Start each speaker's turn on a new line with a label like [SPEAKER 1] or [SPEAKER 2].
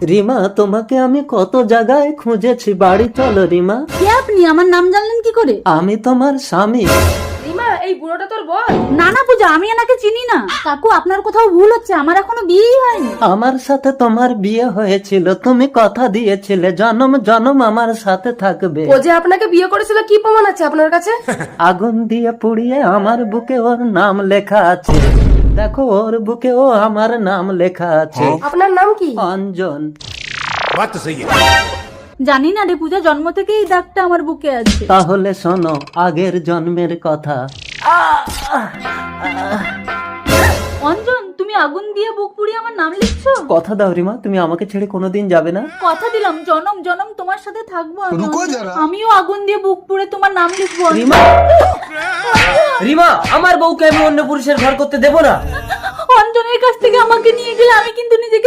[SPEAKER 1] রিমা, তোমাকে আমি কত জায়গায় খুঁজেছি, বাড়ি চলো রিমা।
[SPEAKER 2] কে আপনি? আমার নাম জানলেন কি করে?
[SPEAKER 1] আমি তোমার স্বামী।
[SPEAKER 3] রিমা, এই বুড়োটা তোর বল?
[SPEAKER 2] না না পূজা, আমি এনাকে চিনি না। কাকু, আপনার কোথাও ভুল হচ্ছে, আমার এখনো বিয়েই হয়নি।
[SPEAKER 1] আমার সাথে তোমার বিয়ে হয়েছিল, তুমি কথা দিয়েছিলে জনম জনম আমার সাথে থাকবে।
[SPEAKER 3] ও যে আপনাকে বিয়ে করেছিল, কি প্রমাণ আছে আপনার কাছে?
[SPEAKER 1] আগুন দিয়ে পুড়িয়ে আমার বুকে ওর নাম লেখা আছে, দেখো ওর বুকে ও আমার নাম লেখা আছে।
[SPEAKER 3] আপনার নাম কি?
[SPEAKER 1] অঞ্জন।
[SPEAKER 4] बात तो सही है।
[SPEAKER 2] জানি না রে পূজা, জন্ম থেকে এই দাগটা আমার বুকে আছে।
[SPEAKER 1] তাহলে শোনো আগের জন্মের কথা।
[SPEAKER 2] অঞ্জন, তুমি আগুন দিয়ে বুক পুড়িয়ে আমার নাম লিখছো?
[SPEAKER 1] কথা দাও রিমা, তুমি আমাকে ছেড়ে কোনোদিন যাবে না।
[SPEAKER 2] কথা দিলাম, জনম জনম তোমার সাথে থাকবো আমি।
[SPEAKER 4] রুকো যারা।
[SPEAKER 2] আমিও আগুন দিয়ে বুক পুড়ে তোমার নাম লিখবো।
[SPEAKER 1] রিমা, রিমা, আমার বউকে আমি অন্য পুরুষের ঘর করতে দেবো না।
[SPEAKER 2] অঞ্জনের কাছ থেকে আমাকে নিয়ে গেলে আমি কিন্তু নিজেকে